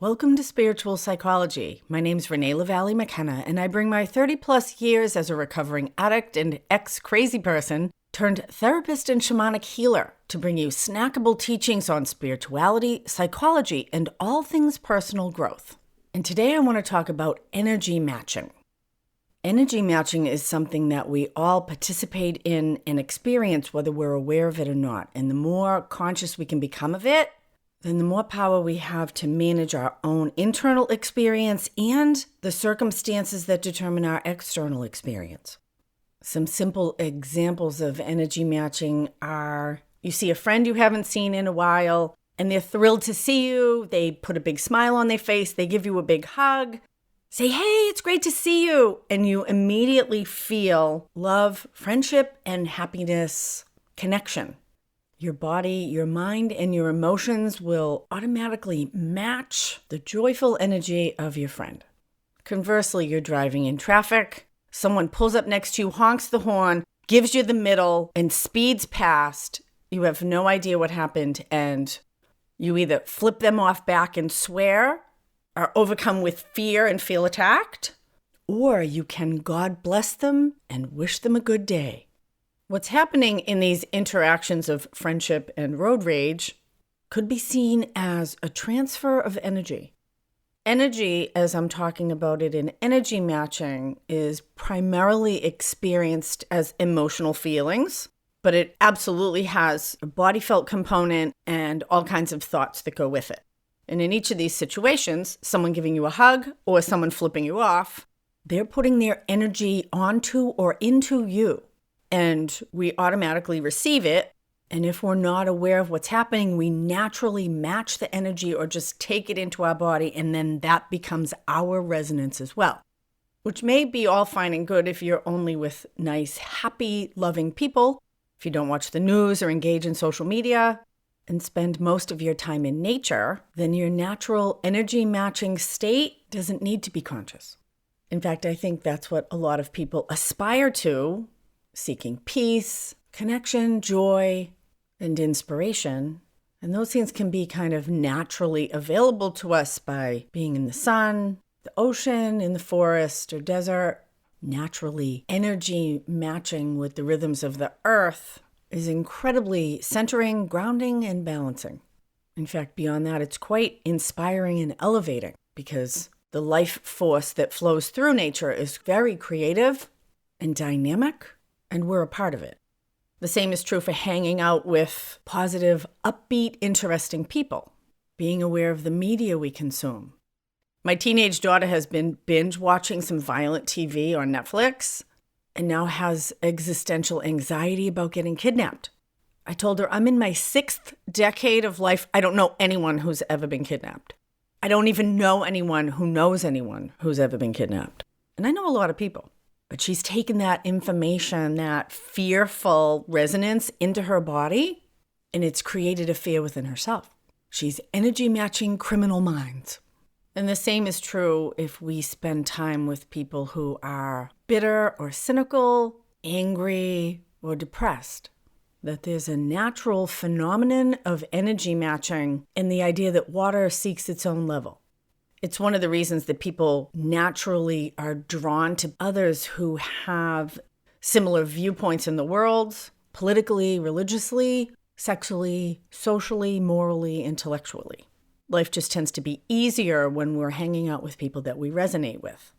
Welcome to Spiritual Psychology. My name's Renee LaValle McKenna, and I bring my 30-plus years as a recovering addict and ex-crazy person turned therapist and shamanic healer to bring you snackable teachings on spirituality, psychology, and all things personal growth. And today I want to talk about energy matching. Energy matching is something that we all participate in and experience whether we're aware of it or not. And the more conscious we can become of it, then the more power we have to manage our own internal experience and the circumstances that determine our external experience. Some simple examples of energy matching are you see a friend you haven't seen in a while, and they're thrilled to see you. They put a big smile on their face. They give you a big hug. Say, hey, it's great to see you. And you immediately feel love, friendship, and happiness, connection. Your body, your mind, and your emotions will automatically match the joyful energy of your friend. Conversely, you're driving in traffic. Someone pulls up next to you, honks the horn, gives you the middle, and speeds past. You have no idea what happened, and you either flip them off back and swear, are overcome with fear and feel attacked, or you can God bless them and wish them a good day. What's happening in these interactions of friendship and road rage could be seen as a transfer of energy. Energy, as I'm talking about it in energy matching, is primarily experienced as emotional feelings, but it absolutely has a body felt component and all kinds of thoughts that go with it. And in each of these situations, someone giving you a hug or someone flipping you off, they're putting their energy onto or into you. And we automatically receive it. And if we're not aware of what's happening, we naturally match the energy or just take it into our body. And then that becomes our resonance as well, which may be all fine and good if you're only with nice, happy, loving people, if you don't watch the news or engage in social media and spend most of your time in nature, then your natural energy matching state doesn't need to be conscious. In fact, I think that's what a lot of people aspire to, seeking peace, connection, joy, and inspiration. And those things can be kind of naturally available to us by being in the sun, the ocean, in the forest or desert. Naturally, energy matching with the rhythms of the earth is incredibly centering, grounding, and balancing. In fact, beyond that, it's quite inspiring and elevating because the life force that flows through nature is very creative and dynamic, and we're a part of it. The same is true for hanging out with positive, upbeat, interesting people, being aware of the media we consume. My teenage daughter has been binge watching some violent TV on Netflix and now has existential anxiety about getting kidnapped. I told her, I'm in my 6th decade of life. I don't know anyone who's ever been kidnapped. I don't even know anyone who knows anyone who's ever been kidnapped. And I know a lot of people. But she's taken that information, that fearful resonance into her body, and it's created a fear within herself. She's energy matching criminal minds. And the same is true if we spend time with people who are bitter or cynical, angry, or depressed. That there's a natural phenomenon of energy matching in the idea that water seeks its own level. It's one of the reasons that people naturally are drawn to others who have similar viewpoints in the world, politically, religiously, sexually, socially, morally, intellectually. Life just tends to be easier when we're hanging out with people that we resonate with.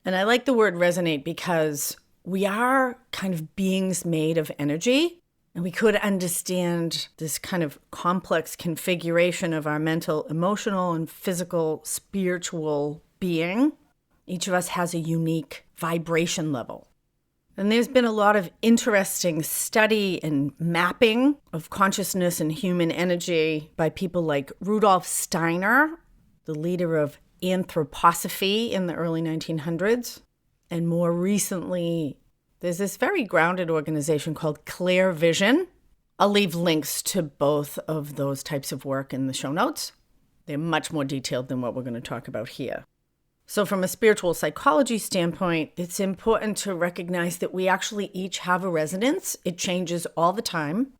And I like the word resonate because we are kind of beings made of energy. And we could understand this kind of complex configuration of our mental, emotional, and physical, spiritual being. Each of us has a unique vibration level. And there's been a lot of interesting study and mapping of consciousness and human energy by people like Rudolf Steiner, the leader of anthroposophy in the early 1900s, and more recently, there's this very grounded organization called Clear Vision. I'll leave links to both of those types of work in the show notes. They're much more detailed than what we're going to talk about here. So from a spiritual psychology standpoint, it's important to recognize that we actually each have a resonance. It changes all the time.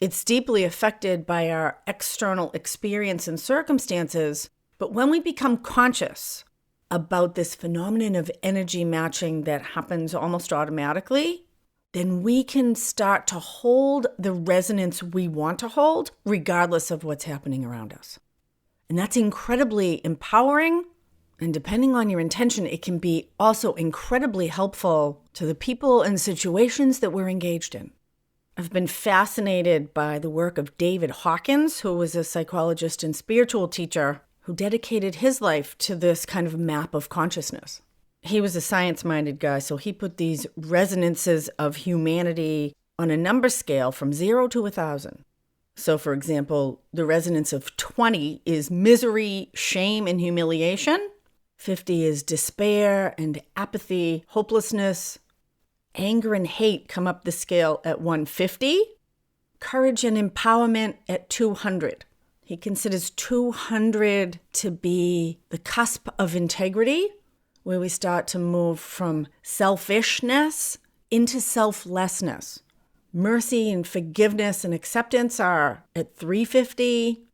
It's deeply affected by our external experience and circumstances, But when we become conscious about this phenomenon of energy matching that happens almost automatically, then we can start to hold the resonance we want to hold, regardless of what's happening around us. And that's incredibly empowering. And depending on your intention, it can be also incredibly helpful to the people and situations that we're engaged in. I've been fascinated by the work of David Hawkins, who was a psychologist and spiritual teacher who dedicated his life to this kind of map of consciousness. He was a science-minded guy, so he put these resonances of humanity on a number scale from 0 to 1,000. So, for example, the resonance of 20 is misery, shame, and humiliation. 50 is despair and apathy, hopelessness. Anger and hate come up the scale at 150. Courage and empowerment at 200. He considers 200 to be the cusp of integrity, where we start to move from selfishness into selflessness. Mercy and forgiveness and acceptance are at 350.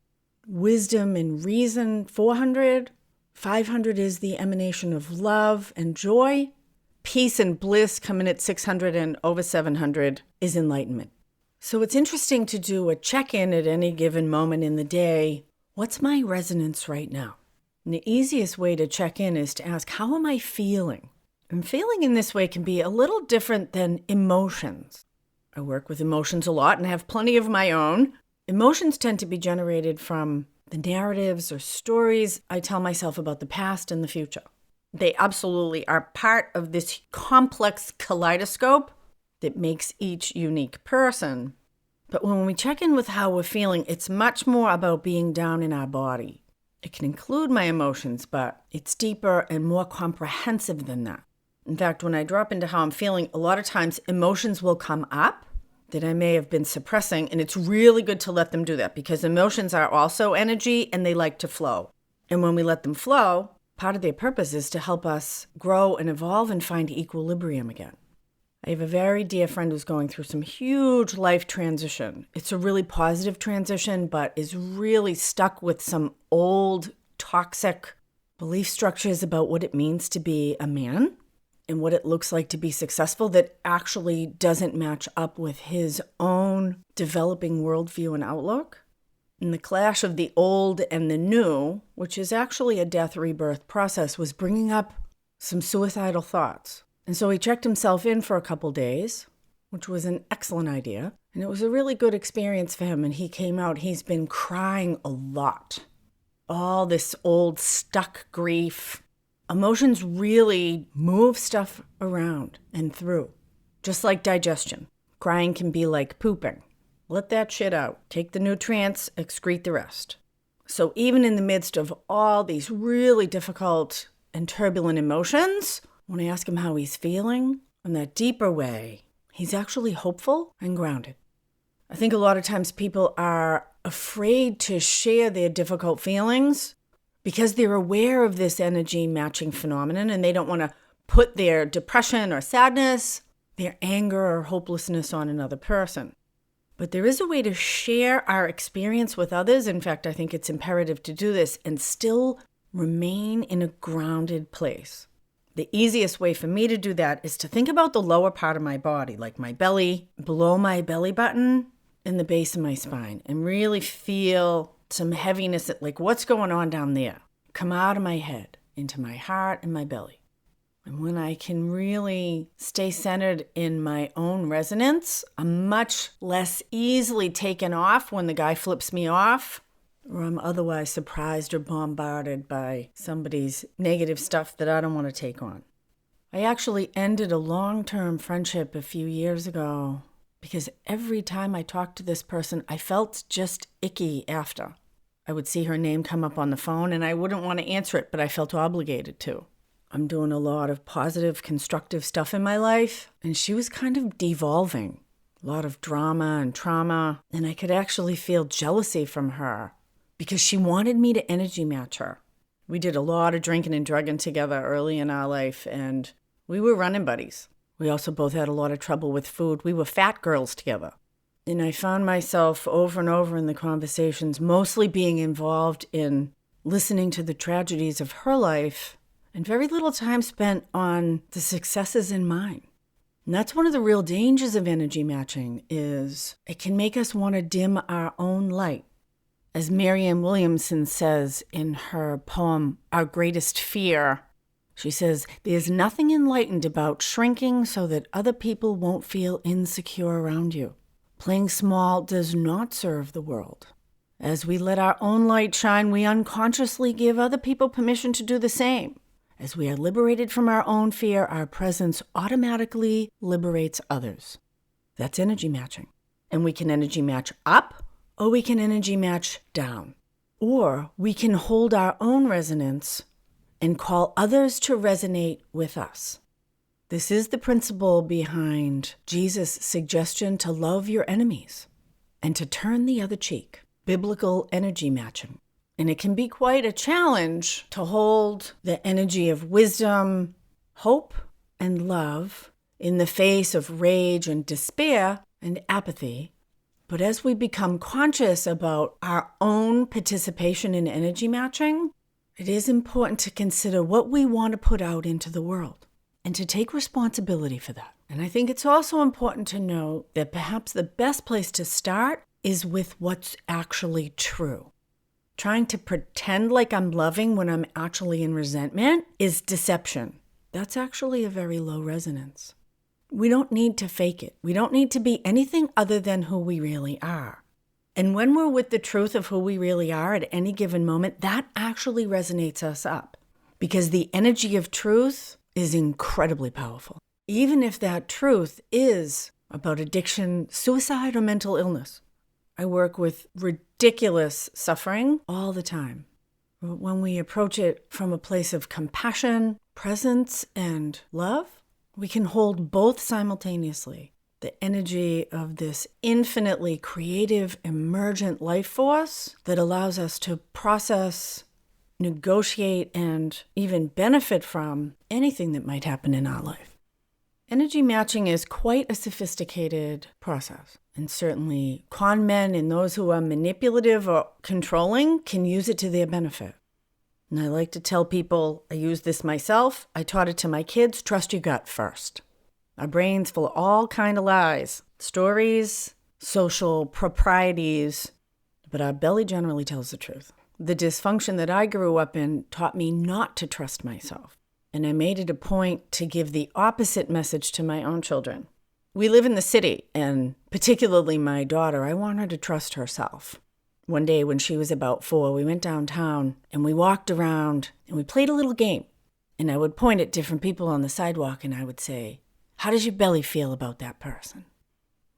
Wisdom and reason, 400. 500 is the emanation of love and joy. Peace and bliss come in at 600, and over 700 is enlightenment. So it's interesting to do a check-in at any given moment in the day. What's my resonance right now? And the easiest way to check in is to ask, how am I feeling? And feeling in this way can be a little different than emotions. I work with emotions a lot and have plenty of my own. Emotions tend to be generated from the narratives or stories I tell myself about the past and the future. They absolutely are part of this complex kaleidoscope that makes each unique person. But when we check in with how we're feeling, it's much more about being down in our body. It can include my emotions, but it's deeper and more comprehensive than that. In fact, when I drop into how I'm feeling, a lot of times emotions will come up that I may have been suppressing, and it's really good to let them do that because emotions are also energy and they like to flow. And when we let them flow, part of their purpose is to help us grow and evolve and find equilibrium again. I have a very dear friend who's going through some huge life transition. It's a really positive transition, but is really stuck with some old toxic belief structures about what it means to be a man and what it looks like to be successful that actually doesn't match up with his own developing worldview and outlook. And the clash of the old and the new, which is actually a death-rebirth process, was bringing up some suicidal thoughts. And so he checked himself in for a couple days, which was an excellent idea. And it was a really good experience for him. And he came out, he's been crying a lot. All this old stuck grief. Emotions really move stuff around and through, just like digestion. Crying can be like pooping. Let that shit out. Take the nutrients, excrete the rest. So even in the midst of all these really difficult and turbulent emotions, when I ask him how he's feeling, in that deeper way, he's actually hopeful and grounded. I think a lot of times people are afraid to share their difficult feelings because they're aware of this energy matching phenomenon and they don't want to put their depression or sadness, their anger or hopelessness on another person. But there is a way to share our experience with others. In fact, I think it's imperative to do this and still remain in a grounded place. The easiest way for me to do that is to think about the lower part of my body, like my belly, below my belly button, and the base of my spine, and really feel some heaviness, like what's going on down there, come out of my head, into my heart and my belly. And when I can really stay centered in my own resonance, I'm much less easily taken off when the guy flips me off, or I'm otherwise surprised or bombarded by somebody's negative stuff that I don't want to take on. I actually ended a long-term friendship a few years ago because every time I talked to this person, I felt just icky after. I would see her name come up on the phone and I wouldn't want to answer it, but I felt obligated to. I'm doing a lot of positive, constructive stuff in my life, and she was kind of devolving. A lot of drama and trauma, and I could actually feel jealousy from her because she wanted me to energy match her. We did a lot of drinking and drugging together early in our life, and we were running buddies. We also both had a lot of trouble with food. We were fat girls together. And I found myself over and over in the conversations mostly being involved in listening to the tragedies of her life and very little time spent on the successes in mine. And that's one of the real dangers of energy matching, is it can make us want to dim our own light. As Marianne Williamson says in her poem, Our Greatest Fear, she says, there's nothing enlightened about shrinking so that other people won't feel insecure around you. Playing small does not serve the world. As we let our own light shine, we unconsciously give other people permission to do the same. As we are liberated from our own fear, our presence automatically liberates others. That's energy matching. And we can energy match up, or we can energy match down. Or we can hold our own resonance and call others to resonate with us. This is the principle behind Jesus' suggestion to love your enemies and to turn the other cheek. Biblical energy matching. And it can be quite a challenge to hold the energy of wisdom, hope, and love in the face of rage and despair and apathy. But as we become conscious about our own participation in energy matching, it is important to consider what we want to put out into the world and to take responsibility for that. And I think it's also important to know that perhaps the best place to start is with what's actually true. Trying to pretend like I'm loving when I'm actually in resentment is deception. That's actually a very low resonance. We don't need to fake it. We don't need to be anything other than who we really are. And when we're with the truth of who we really are at any given moment, that actually resonates us up. Because the energy of truth is incredibly powerful. Even if that truth is about addiction, suicide, or mental illness. I work with ridiculous suffering all the time. But when we approach it from a place of compassion, presence, and love, we can hold both simultaneously. The energy of this infinitely creative, emergent life force that allows us to process, negotiate, and even benefit from anything that might happen in our life. Energy matching is quite a sophisticated process. And certainly con men and those who are manipulative or controlling can use it to their benefit. And I like to tell people, I use this myself, I taught it to my kids, trust your gut first. Our brain's full of all kind of lies, stories, social proprieties, but our belly generally tells the truth. The dysfunction that I grew up in taught me not to trust myself. And I made it a point to give the opposite message to my own children. We live in the city, and particularly my daughter, I want her to trust herself. One day when she was about 4, we went downtown and we walked around and we played a little game. And I would point at different people on the sidewalk and I would say, how does your belly feel about that person?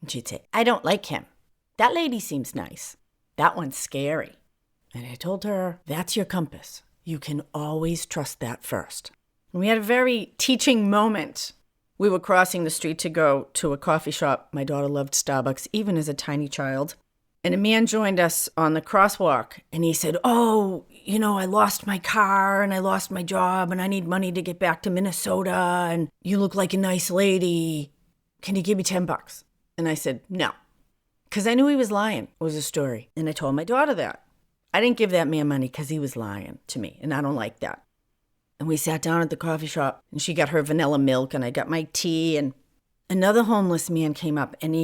And she'd say, I don't like him. That lady seems nice. That one's scary. And I told her, that's your compass. You can always trust that first. And we had a very teaching moment. We were crossing the street to go to a coffee shop. My daughter loved Starbucks, even as a tiny child. And a man joined us on the crosswalk, and he said, oh, I lost my car, and I lost my job, and I need money to get back to Minnesota, and you look like a nice lady. Can you give me $10? And I said, no, because I knew he was lying. It was a story. And I told my daughter that. I didn't give that man money because he was lying to me, and I don't like that. And we sat down at the coffee shop, and she got her vanilla milk, and I got my tea, and another homeless man came up, and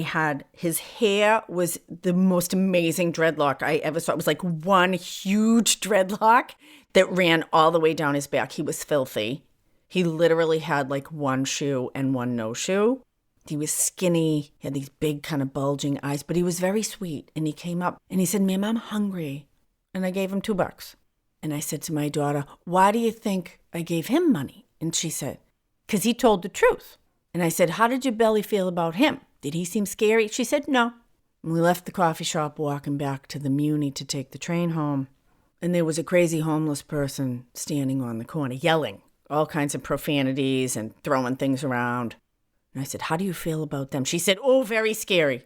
his hair was the most amazing dreadlock I ever saw. It was like one huge dreadlock that ran all the way down his back. He was filthy. He literally had like one shoe and one no shoe. He was skinny. He had these big kind of bulging eyes, but he was very sweet. And he came up, and he said, ma'am, I'm hungry. And I gave him $2. And I said to my daughter, why do you think I gave him money? And she said, because he told the truth. And I said, how did your belly feel about him? Did he seem scary? She said, no. And we left the coffee shop walking back to the Muni to take the train home. And there was a crazy homeless person standing on the corner yelling all kinds of profanities and throwing things around. And I said, how do you feel about them? She said, oh, very scary.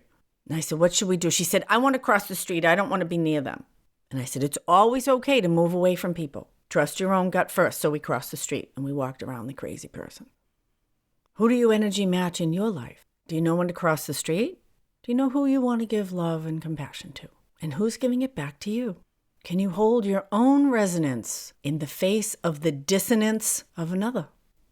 And I said, what should we do? She said, I want to cross the street. I don't want to be near them. And I said, it's always okay to move away from people. Trust your own gut first. So we crossed the street and we walked around the crazy person. Who do you energy match in your life? Do you know when to cross the street? Do you know who you want to give love and compassion to? And who's giving it back to you? Can you hold your own resonance in the face of the dissonance of another?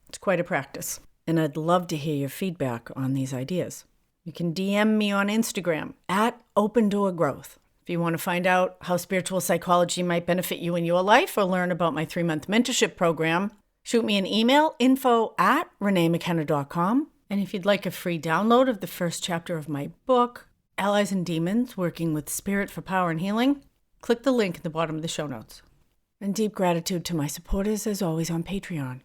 It's quite a practice, and I'd love to hear your feedback on these ideas. You can DM me on Instagram at Open Door Growth. If you want to find out how spiritual psychology might benefit you in your life or learn about my 3-month mentorship program, shoot me an email, info@reneemckenna.com. And if you'd like a free download of the first chapter of my book, Allies and Demons, Working with Spirit for Power and Healing, click the link in the bottom of the show notes. And deep gratitude to my supporters, as always, on Patreon.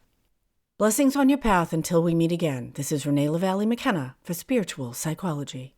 Blessings on your path until we meet again. This is Renee LaValle McKenna for Spiritual Psychology.